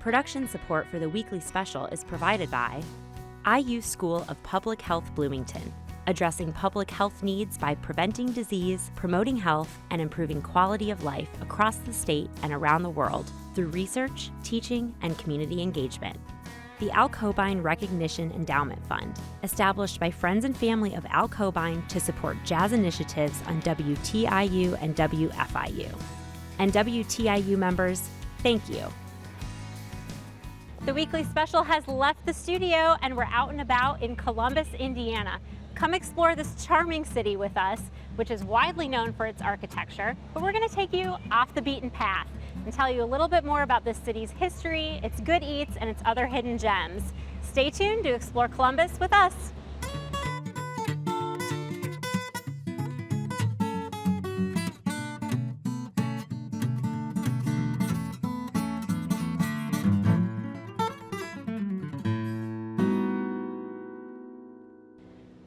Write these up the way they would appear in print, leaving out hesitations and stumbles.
Production support for the weekly special is provided by IU School of Public Health Bloomington, addressing public health needs by preventing disease, promoting health, and improving quality of life across the state and around the world through research, teaching, and community engagement. The Al Cobain Recognition Endowment Fund, established by friends and family of Al Cobain to support jazz initiatives on WTIU and WFIU. And WTIU members, thank you. The weekly special has left the studio and we're out and about in Columbus, Indiana. Come explore this charming city with us, which is widely known for its architecture, but we're going to take you off the beaten path and tell you a little bit more about this city's history, its good eats, and its other hidden gems. Stay tuned to explore Columbus with us.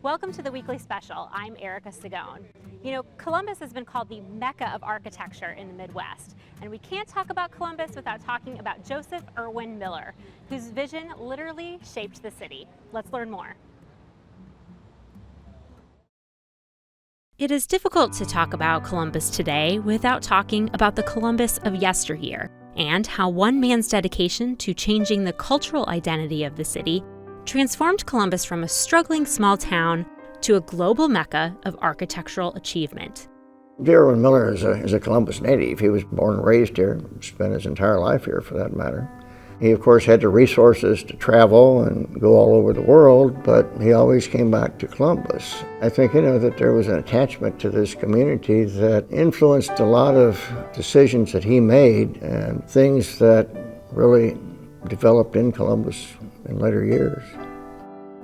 Welcome to the weekly special. I'm Erica Sagone. You know, Columbus has been called the Mecca of architecture in the Midwest, and we can't talk about Columbus without talking about Joseph Irwin Miller, whose vision literally shaped the city. Let's learn more. It is difficult to talk about Columbus today without talking about the Columbus of yesteryear and how one man's dedication to changing the cultural identity of the city transformed Columbus from a struggling small town to a global mecca of architectural achievement. Irwin Miller is a Columbus native. He was born and raised here, spent his entire life here for that matter. He, of course, had the resources to travel and go all over the world, but he always came back to Columbus. I think, that there was an attachment to this community that influenced a lot of decisions that he made and things that really developed in Columbus in later years.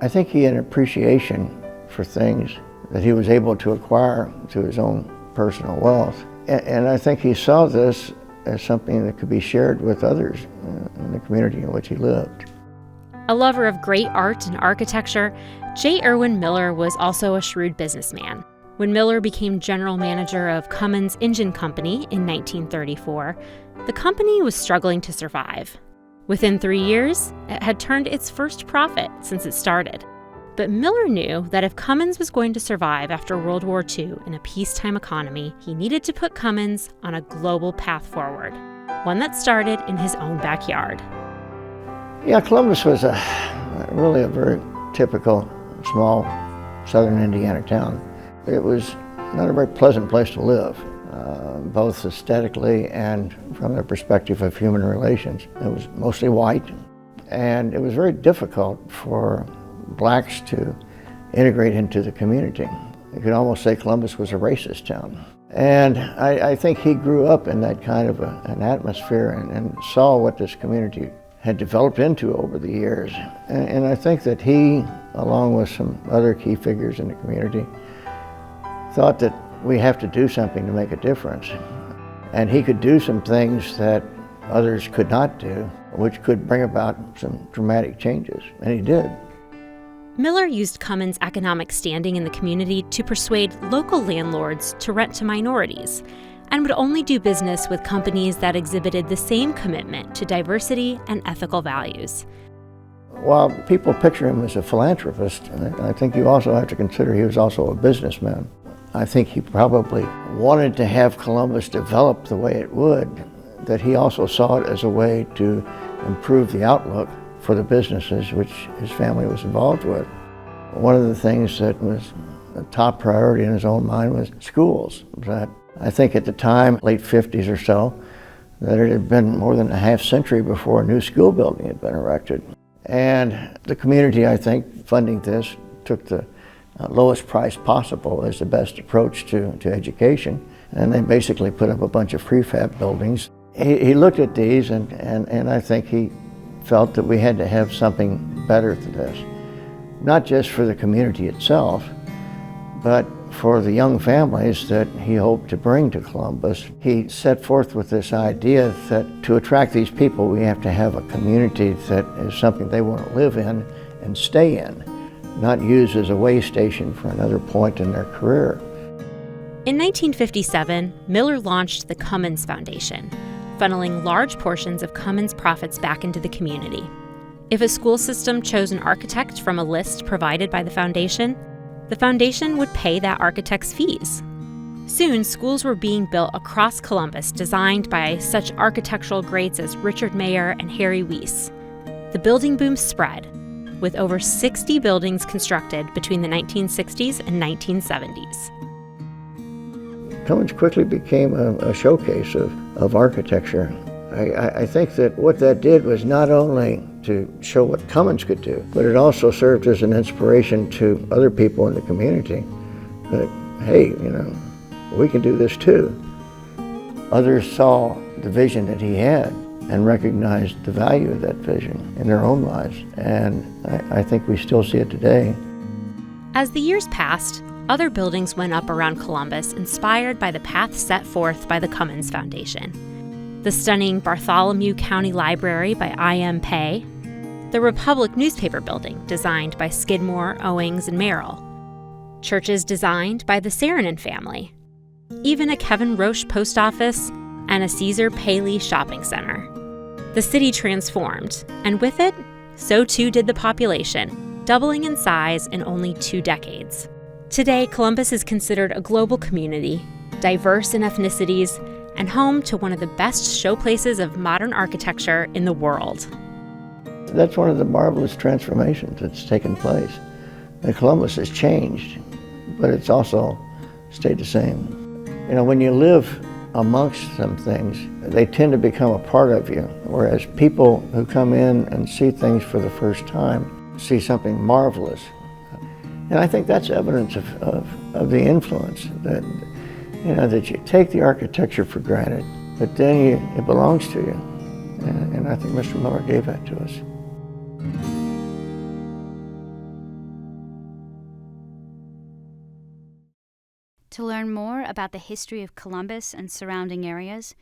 I think he had an appreciation for things that he was able to acquire through his own personal wealth. And I think he saw this as something that could be shared with others in the community in which he lived. A lover of great art and architecture, J. Irwin Miller was also a shrewd businessman. When Miller became general manager of Cummins Engine Company in 1934, the company was struggling to survive. Within 3 years, it had turned its first profit since it started. But Miller knew that if Cummins was going to survive after World War II in a peacetime economy, he needed to put Cummins on a global path forward, one that started in his own backyard. Yeah, Columbus was really a very typical small southern Indiana town. It was not a very pleasant place to live. Both aesthetically and from the perspective of human relations. It was mostly white, and it was very difficult for blacks to integrate into the community. You could almost say Columbus was a racist town. And I think he grew up in that kind of an atmosphere and saw what this community had developed into over the years. And I think that he, along with some other key figures in the community, thought that we have to do something to make a difference. And he could do some things that others could not do, which could bring about some dramatic changes, and he did. Miller used Cummins' economic standing in the community to persuade local landlords to rent to minorities, and would only do business with companies that exhibited the same commitment to diversity and ethical values. While people picture him as a philanthropist, I think you also have to consider he was also a businessman. I think he probably wanted to have Columbus develop the way it would, that he also saw it as a way to improve the outlook for the businesses which his family was involved with. One of the things that was a top priority in his own mind was schools. That I think at the time, late 50s or so, that it had been more than a half century before a new school building had been erected. And the community, I think, funding this, took the lowest price possible as the best approach to education. And they basically put up a bunch of prefab buildings. He looked at these and I think he felt that we had to have something better than this. Not just for the community itself, but for the young families that he hoped to bring to Columbus. He set forth with this idea that to attract these people, we have to have a community that is something they want to live in and stay in, not use as a way station for another point in their career. In 1957, Miller launched the Cummins Foundation, funneling large portions of Cummins profits back into the community. If a school system chose an architect from a list provided by the foundation would pay that architect's fees. Soon, schools were being built across Columbus designed by such architectural greats as Richard Mayer and Harry Weiss. The building boom spread, with over 60 buildings constructed between the 1960s and 1970s. Cummins quickly became a showcase of architecture. I think that what that did was not only to show what Cummins could do, but it also served as an inspiration to other people in the community that, hey, we can do this too. Others saw the vision that he had and recognized the value of that vision in their own lives. And I think we still see it today. As the years passed, other buildings went up around Columbus inspired by the path set forth by the Cummins Foundation. The stunning Bartholomew County Library by I.M. Pei, the Republic newspaper building designed by Skidmore, Owings, and Merrill, churches designed by the Saarinen family, even a Kevin Roche post office and a Caesar Paley shopping center. The city transformed, and with it, so too did the population, doubling in size in only 2 decades. Today, Columbus is considered a global community, diverse in ethnicities, and home to one of the best showplaces of modern architecture in the world. That's one of the marvelous transformations that's taken place. Columbus has changed, but it's also stayed the same. When you live amongst some things, they tend to become a part of you, whereas people who come in and see things for the first time see something marvelous. And I think that's evidence of the influence that, that you take the architecture for granted, but then it belongs to you. And I think Mr. Miller gave that to us. To learn more about the history of Columbus and surrounding areas,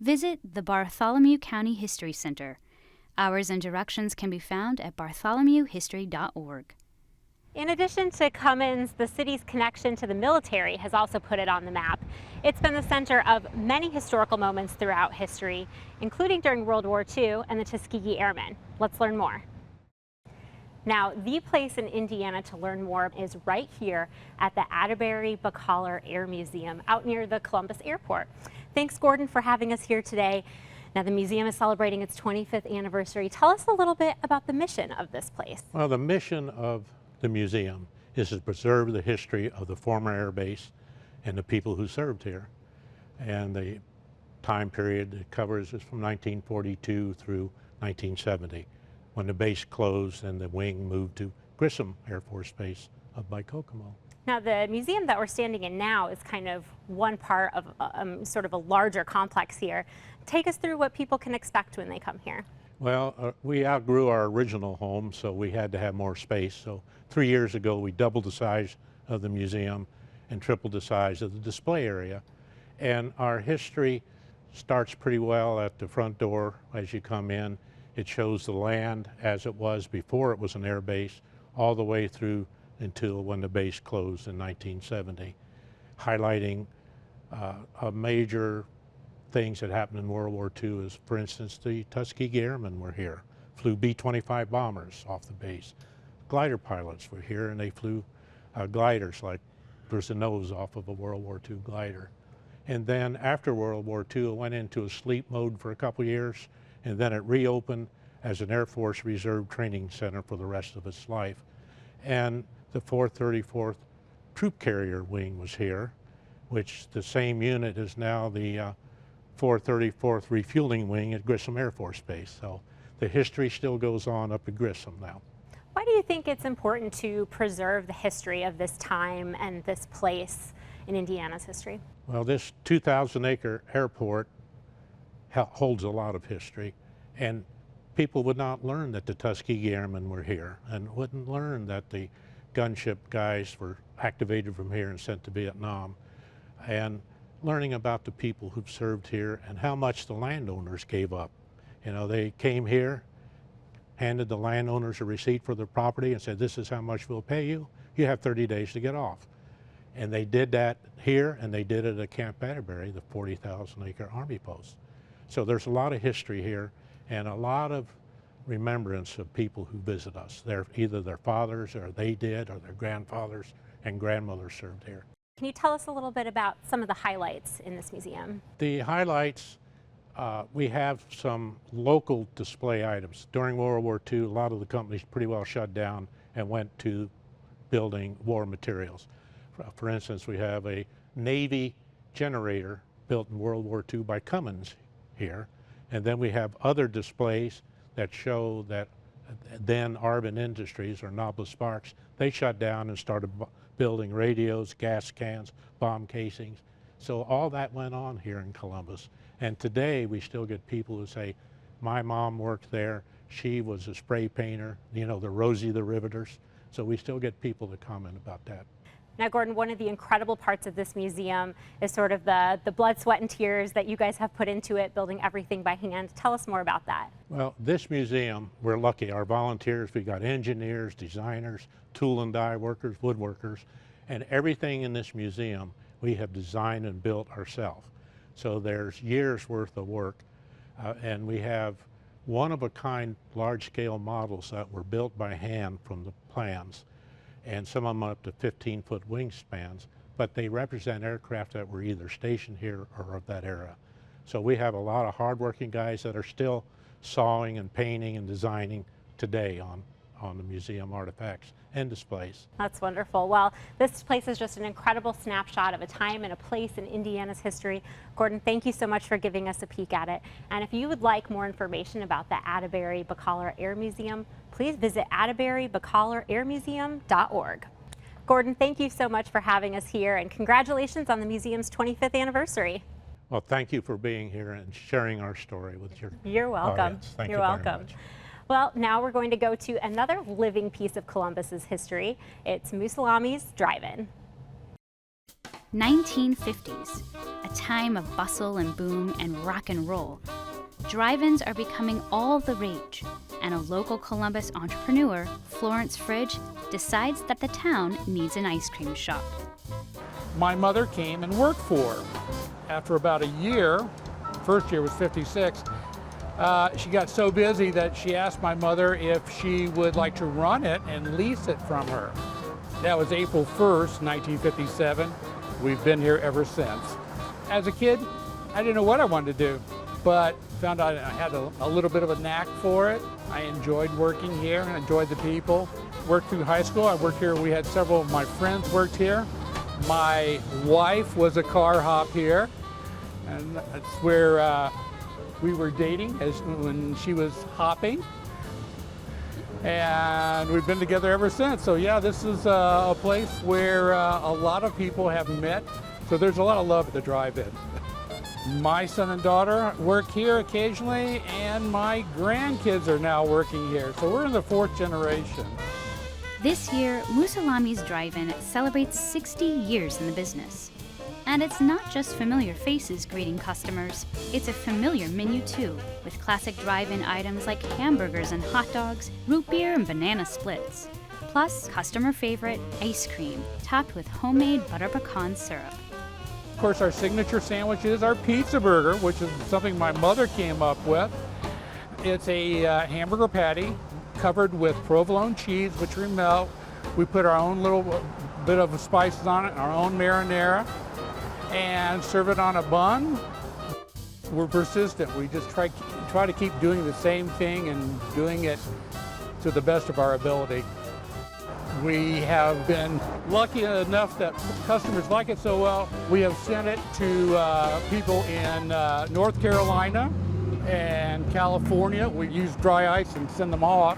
visit the Bartholomew County History Center. Hours and directions can be found at bartholomewhistory.org. In addition to Cummins, the city's connection to the military has also put it on the map. It's been the center of many historical moments throughout history, including during World War II and the Tuskegee Airmen. Let's learn more. Now, the place in Indiana to learn more is right here at the Atterbury Bacalar Air Museum out near the Columbus Airport. Thanks, Gordon, for having us here today. Now, the museum is celebrating its 25th anniversary. Tell us a little bit about the mission of this place. Well, the mission of the museum is to preserve the history of the former air base and the people who served here. And the time period it covers is from 1942 through 1970. When the base closed and the wing moved to Grissom Air Force Base up by Kokomo. Now, the museum that we're standing in now is kind of one part of sort of a larger complex here. Take us through what people can expect when they come here. Well, we outgrew our original home, so we had to have more space. So 3 years ago, we doubled the size of the museum and tripled the size of the display area. And our history starts pretty well at the front door as you come in. It shows the land as it was before it was an air base, all the way through until when the base closed in 1970, highlighting major things that happened in World War II is, for instance, the Tuskegee Airmen were here, flew B-25 bombers off the base. Glider pilots were here and they flew gliders, like there's the nose off of a World War II glider. And then after World War II, it went into a sleep mode for a couple years, and then it reopened as an Air Force Reserve Training Center for the rest of its life. And the 434th Troop Carrier Wing was here, which the same unit is now the 434th Refueling Wing at Grissom Air Force Base. So the history still goes on up at Grissom now. Why do you think it's important to preserve the history of this time and this place in Indiana's history? Well, this 2,000-acre airport holds a lot of history, and people would not learn that the Tuskegee Airmen were here and wouldn't learn that the gunship guys were activated from here and sent to Vietnam. And learning about the people who've served here and how much the landowners gave up. You know, they came here, handed the landowners a receipt for their property and said, this is how much we'll pay you. You have 30 days to get off. And they did that here, and they did it at Camp Atterbury, the 40,000-acre Army post. So there's a lot of history here and a lot of remembrance of people who visit us. Either their fathers or they did, or their grandfathers and grandmothers served here. Can you tell us a little bit about some of the highlights in this museum? The highlights, we have some local display items. During World War II, a lot of the companies pretty well shut down and went to building war materials. For instance, we have a Navy generator built in World War II by Cummins here. And then we have other displays that show that then Arbin Industries, or Nobles Sparks, they shut down and started building radios, gas cans, bomb casings. So all that went on here in Columbus. And today we still get people who say, my mom worked there, she was a spray painter, you know, the Rosie the Riveters. So we still get people to comment about that. Now, Gordon, one of the incredible parts of this museum is sort of the blood, sweat, and tears that you guys have put into it, building everything by hand. Tell us more about that. Well, this museum, we're lucky. Our volunteers, we got engineers, designers, tool and die workers, woodworkers, and everything in this museum we have designed and built ourselves. So there's years worth of work, and we have one-of-a-kind large-scale models that were built by hand from the plans, and some of them up to 15-foot wingspans, but they represent aircraft that were either stationed here or of that era. So we have a lot of hardworking guys that are still sawing and painting and designing today on the museum artifacts and displays. That's wonderful. Well, this place is just an incredible snapshot of a time and a place in Indiana's history. Gordon, thank you so much for giving us a peek at it. And if you would like more information about the Atterbury-Bacallar Air Museum, please visit atterbury-bacallarairmuseum.org. Gordon, thank you so much for having us here, and congratulations on the museum's 25th anniversary. Well, thank you for being here and sharing our story with your You're welcome. audience. Thank You're you very welcome. much. Well, now we're going to go to another living piece of Columbus's history. It's Moossalami's Drive-In. 1950s, a time of bustle and boom and rock and roll. Drive-ins are becoming all the rage, and a local Columbus entrepreneur, Florence Fridge, decides that the town needs an ice cream shop. My mother came and worked for her. After about a year, first year was 56, she got so busy that she asked my mother if she would like to run it and lease it from her. That was April 1st, 1957. We've been here ever since. As a kid, I didn't know what I wanted to do, but found out I had a little bit of a knack for it. I enjoyed working here and enjoyed the people. Worked through high school. I worked here. We had several of my friends worked here. My wife was a car hop here, and that's where we were dating when she was hopping, and we've been together ever since. So yeah, this is a place where a lot of people have met, so there's a lot of love at the drive-in. My son and daughter work here occasionally, and my grandkids are now working here, so we're in the 4th generation. This year, Moossalami's Drive-In celebrates 60 years in the business. And it's not just familiar faces greeting customers, it's a familiar menu too, with classic drive-in items like hamburgers and hot dogs, root beer and banana splits, plus customer favorite ice cream topped with homemade butter pecan syrup. Of course, our signature sandwich is our pizza burger, which is something my mother came up with. It's a hamburger patty covered with provolone cheese, which we melt. We put our own little bit of spices on it, our own marinara, and serve it on a bun. We're persistent. We just try to keep doing the same thing and doing it to the best of our ability. We have been lucky enough that customers like it so well. We have sent it to people in North Carolina and California. We use dry ice and send them off.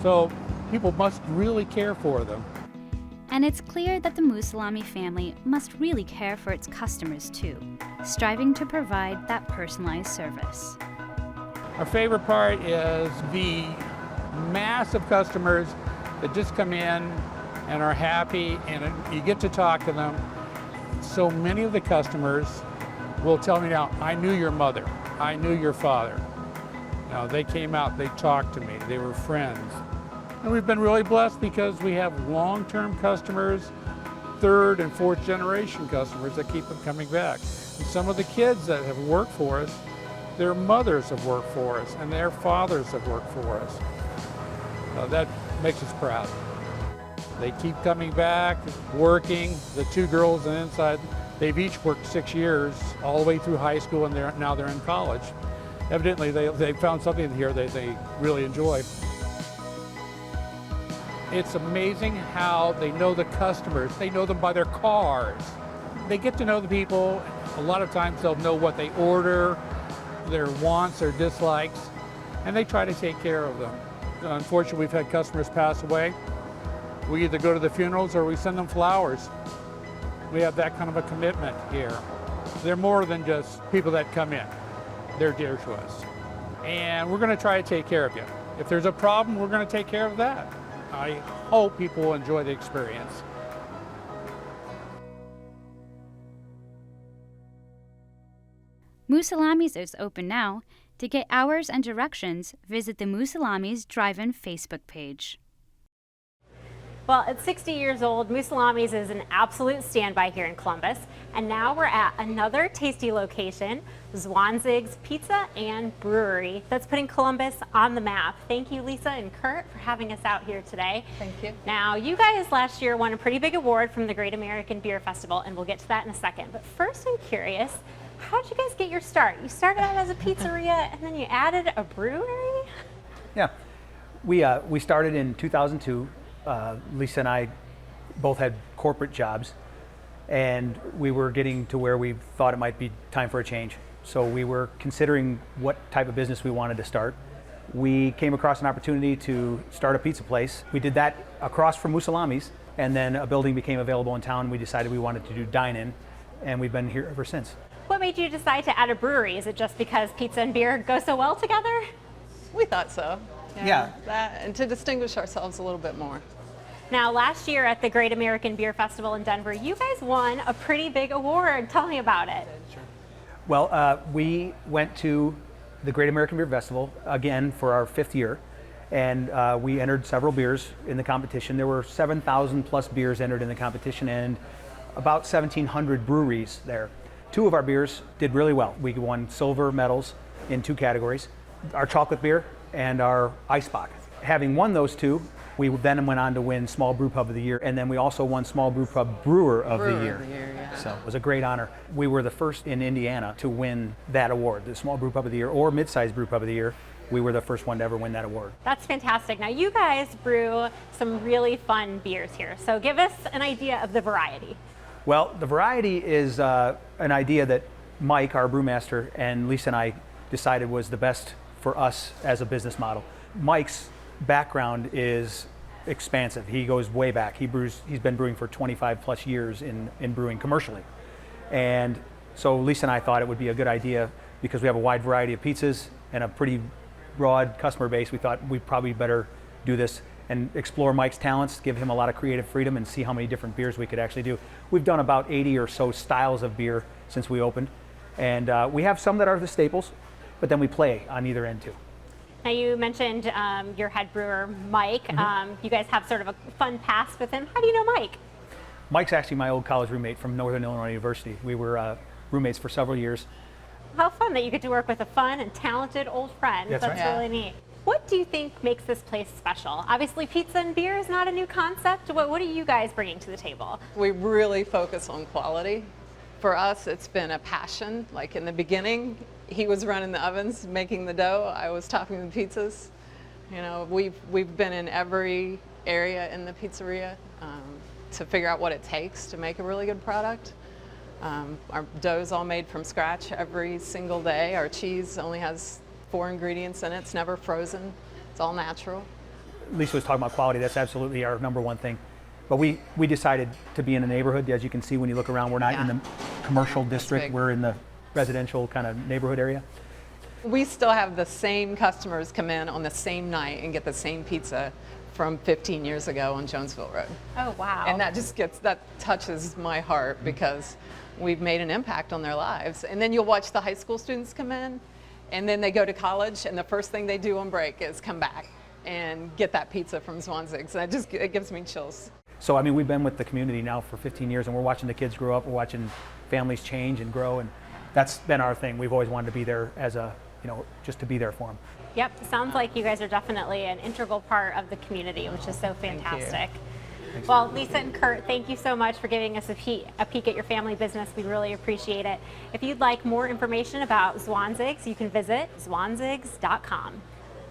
So people must really care for them. And it's clear that the Moossalami family must really care for its customers too, striving to provide that personalized service. Our favorite part is the mass of customers that just come in and are happy, and you get to talk to them. So many of the customers will tell me now, I knew your mother, I knew your father. Now they came out, they talked to me, they were friends. And we've been really blessed because we have long-term customers, 3rd and 4th generation customers that keep them coming back. And some of the kids that have worked for us Their mothers have worked for us, and their fathers have worked for us. That makes us proud. They keep coming back, working. The two girls on the inside, they've each worked 6 years, all the way through high school, and now they're in college. Evidently, they found something here that they really enjoy. It's amazing how they know the customers. They know them by their cars. They get to know the people. A lot of times they'll know what they order, their wants, their dislikes, and they try to take care of them. Unfortunately, we've had customers pass away. We either go to the funerals or we send them flowers. We have that kind of a commitment here. They're more than just people that come in. They're dear to us. And we're going to try to take care of you. If there's a problem, we're going to take care of that. I hope people will enjoy the experience. Moosalamis is open now. To get hours and directions, visit the Moosalamis Drive-In Facebook page. Well, at 60 years old, Moosalamis is an absolute standby here in Columbus. And now we're at another tasty location, Zwanzig's Pizza and Brewery, that's putting Columbus on the map. Thank you, Lisa and Kurt, for having us out here today. Thank you. Now, you guys last year won a pretty big award from the Great American Beer Festival, and we'll get to that in a second. But first, I'm curious, how did you guys get your start? You started out as a pizzeria, and then you added a brewery? Yeah, we started in 2002. Lisa and I both had corporate jobs, and we were getting to where we thought it might be time for a change. So we were considering what type of business we wanted to start. We came across an opportunity to start a pizza place. We did that across from Moosalamis, and then a building became available in town. We decided we wanted to do dine-in, and we've been here ever since. What made you decide to add a brewery? Is it just because pizza and beer go so well together? We thought so. Yeah. That, and to distinguish ourselves a little bit more. Now, last year at the Great American Beer Festival in Denver, you guys won a pretty big award. Tell me about it. Well, we went to the Great American Beer Festival again for our 5th year, and we entered several beers in the competition. There were 7,000 plus beers entered in the competition and about 1,700 breweries there. 2 of our beers did really well. We won silver medals in 2 categories, our chocolate beer and our Eisbach. Having won those 2, we then went on to win Small Brew Pub of the Year, and then we also won Small Brew Pub Brewer of the Year. Yeah. So it was a great honor. We were the first in Indiana to win that award, the Small Brew Pub of the Year or Mid-Size Brew Pub of the Year. We were the first one to ever win that award. That's fantastic. Now, you guys brew some really fun beers here. So give us an idea of the variety. Well, the variety is an idea that Mike, our brewmaster, and Lisa and I decided was the best for us as a business model. Mike's background is expansive. He goes way back. He's been brewing for 25 plus years in brewing commercially. And so Lisa and I thought it would be a good idea, because we have a wide variety of pizzas and a pretty broad customer base. We thought we'd probably better do this and explore Mike's talents, give him a lot of creative freedom, and see how many different beers we could actually do. We've done about 80 or so styles of beer since we opened. And we have some that are the staples, but then we play on either end too. Now, you mentioned your head brewer, Mike. You guys have sort of a fun past with him. How do you know Mike? Mike's actually my old college roommate from Northern Illinois University. We were roommates for several years. How fun that you get to work with a fun and talented old friend. That's right. really neat. What do you think makes this place special? Obviously, pizza and beer is not a new concept. What are you guys bringing to the table? We really focus on quality. For us, it's been a passion. Like in the beginning, he was running the ovens, making the dough. I was topping the pizzas. You know, we've been in every area in the pizzeria to figure out what it takes to make a really good product. Our dough's all made from scratch every single day. Our cheese only has 4 ingredients in it. It's never frozen. It's all natural. Lisa was talking about quality. That's absolutely our number one thing. But we decided to be in a neighborhood. As you can see when you look around, we're not in the commercial district. big. We're in the residential kind of neighborhood area. We still have the same customers come in on the same night and get the same pizza from 15 years ago on Jonesville Road. Oh, wow. And that touches my heart, because we've made an impact on their lives. And then you'll watch the high school students come in, and then they go to college, and the first thing they do on break is come back and get that pizza from Zwanzig's. And it gives me chills. So, I mean, we've been with the community now for 15 years, and we're watching the kids grow up. We're watching families change and grow, and that's been our thing. We've always wanted to be there as a just to be there for them. Yep, sounds like you guys are definitely an integral part of the community, which is so fantastic. Well, Lisa and Kurt, thank you so much for giving us a peek at your family business. We really appreciate it. If you'd like more information about Zwanzig's, you can visit zwanzigs.com.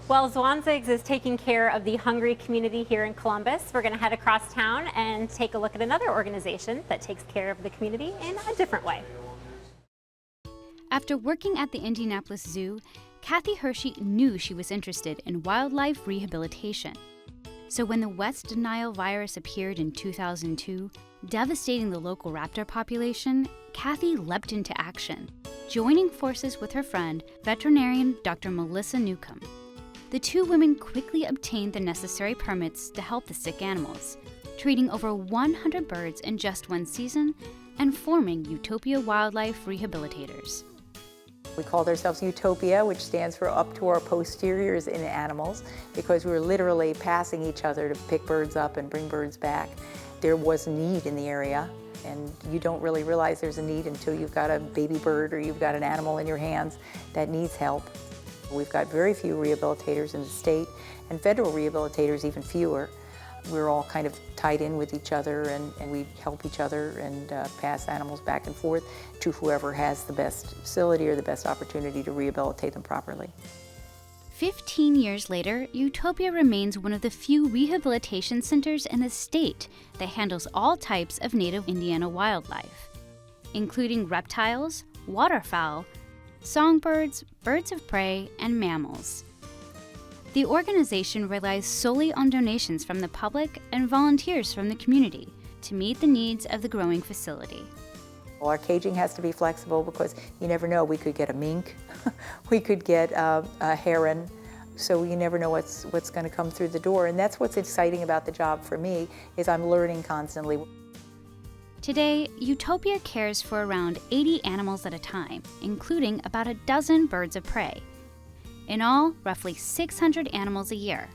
Well, Zwanzig's is taking care of the hungry community here in Columbus. We're going to head across town and take a look at another organization that takes care of the community in a different way. After working at the Indianapolis Zoo, Kathy Hershey knew she was interested in wildlife rehabilitation. So when the West Nile virus appeared in 2002, devastating the local raptor population, Kathy leapt into action, joining forces with her friend, veterinarian Dr. Melissa Newcomb. The two women quickly obtained the necessary permits to help the sick animals, treating over 100 birds in just one season and forming Utopia Wildlife Rehabilitators. We called ourselves Utopia, which stands for up to our posteriors in animals, because we were literally passing each other to pick birds up and bring birds back. There was a need in the area, and you don't really realize there's a need until you've got a baby bird or you've got an animal in your hands that needs help. We've got very few rehabilitators in the state, and federal rehabilitators even fewer. We're all kind of tied in with each other, and we help each other and pass animals back and forth to whoever has the best facility or the best opportunity to rehabilitate them properly. 15 years later, Utopia remains one of the few rehabilitation centers in the state that handles all types of native Indiana wildlife, including reptiles, waterfowl, songbirds, birds of prey, and mammals. The organization relies solely on donations from the public and volunteers from the community to meet the needs of the growing facility. Well, our caging has to be flexible because you never know. We could get a mink, we could get a heron, so you never know what's going to come through the door. And that's what's exciting about the job for me, is I'm learning constantly. Today, Utopia cares for around 80 animals at a time, including about a dozen birds of prey. In all, roughly 600 animals a year.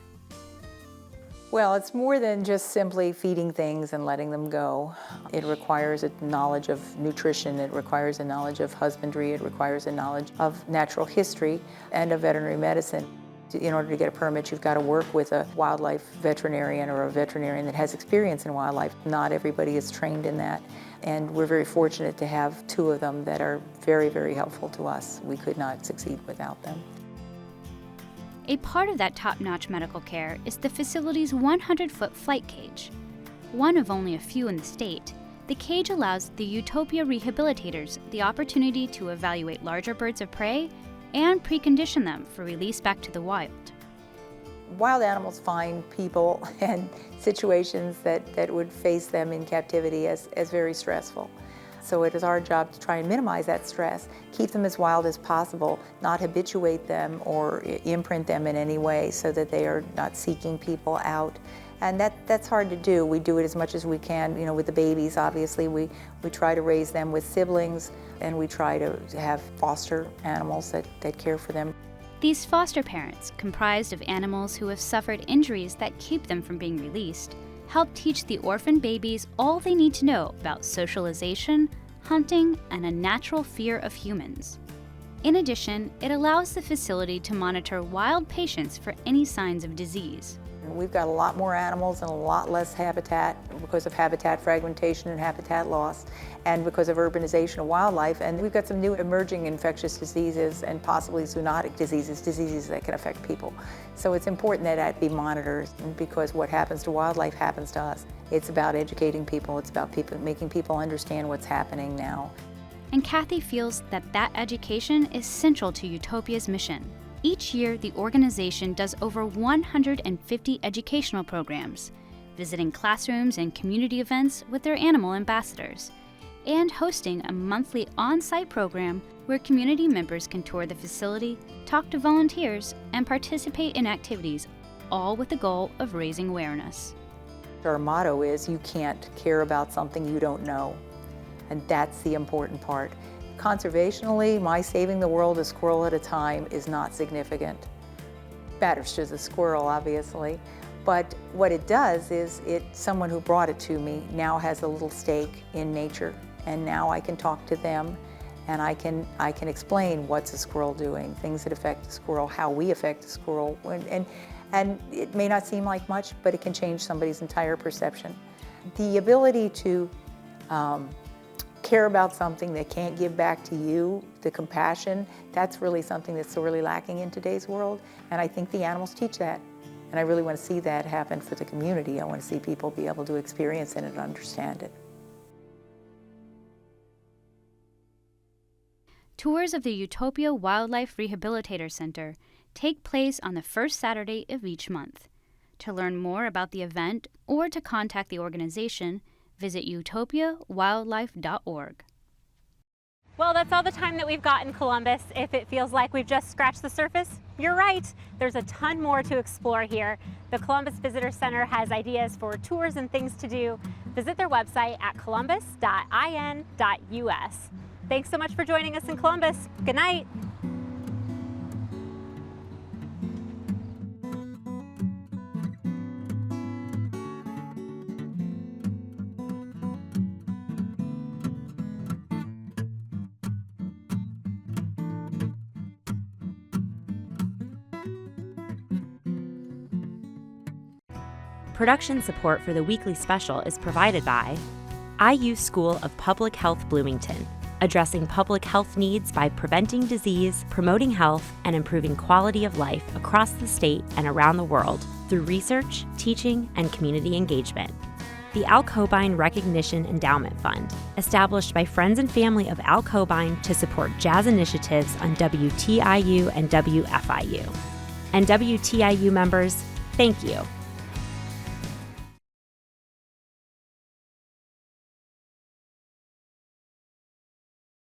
Well, it's more than just simply feeding things and letting them go. It requires a knowledge of nutrition, it requires a knowledge of husbandry, it requires a knowledge of natural history and of veterinary medicine. In order to get a permit, you've got to work with a wildlife veterinarian or a veterinarian that has experience in wildlife. Not everybody is trained in that, and we're very fortunate to have two of them that are very, very helpful to us. We could not succeed without them. A part of that top-notch medical care is the facility's 100-foot flight cage. One of only a few in the state, the cage allows the Utopia rehabilitators the opportunity to evaluate larger birds of prey and precondition them for release back to the wild. Wild animals find people and situations that would face them in captivity as very stressful. So it is our job to try and minimize that stress, keep them as wild as possible, not habituate them or imprint them in any way so that they are not seeking people out. And that's hard to do. We do it as much as we can, with the babies, obviously. We try to raise them with siblings, and we try to have foster animals that care for them. These foster parents, comprised of animals who have suffered injuries that keep them from being released, help teach the orphan babies all they need to know about socialization, hunting, and a natural fear of humans. In addition, it allows the facility to monitor wild patients for any signs of disease. We've got a lot more animals and a lot less habitat because of habitat fragmentation and habitat loss, and because of urbanization of wildlife. And we've got some new emerging infectious diseases and possibly zoonotic diseases that can affect people. So it's important that that be monitored, because what happens to wildlife happens to us. It's about educating people. It's about making people understand what's happening now. And Kathy feels that education is central to Utopia's mission. Each year, the organization does over 150 educational programs, visiting classrooms and community events with their animal ambassadors, and hosting a monthly on-site program where community members can tour the facility, talk to volunteers, and participate in activities, all with the goal of raising awareness. Our motto is, you can't care about something you don't know, and that's the important part. Conservationally, my saving the world a squirrel at a time is not significant. Matters to the squirrel, obviously, but what it does is someone who brought it to me now has a little stake in nature, and now I can talk to them and I can explain what's a squirrel doing, things that affect the squirrel, how we affect the squirrel, and it may not seem like much, but it can change somebody's entire perception. The ability to care about something that can't give back to you, the compassion, that's really something that's sorely lacking in today's world, and I think the animals teach that. And I really want to see that happen for the community. I want to see people be able to experience it and understand it. Tours of the Utopia Wildlife Rehabilitator Center take place on the first Saturday of each month. To learn more about the event or to contact the organization, visit utopiawildlife.org. Well, that's all the time that we've got in Columbus. If it feels like we've just scratched the surface, you're right. There's a ton more to explore here. The Columbus Visitor Center has ideas for tours and things to do. Visit their website at columbus.in.us. Thanks so much for joining us in Columbus. Good night. Production support for the weekly special is provided by IU School of Public Health Bloomington, addressing public health needs by preventing disease, promoting health, and improving quality of life across the state and around the world through research, teaching, and community engagement. The Al Cobain Recognition Endowment Fund, established by friends and family of Al Cobain to support jazz initiatives on WTIU and WFIU. And WTIU members, thank you.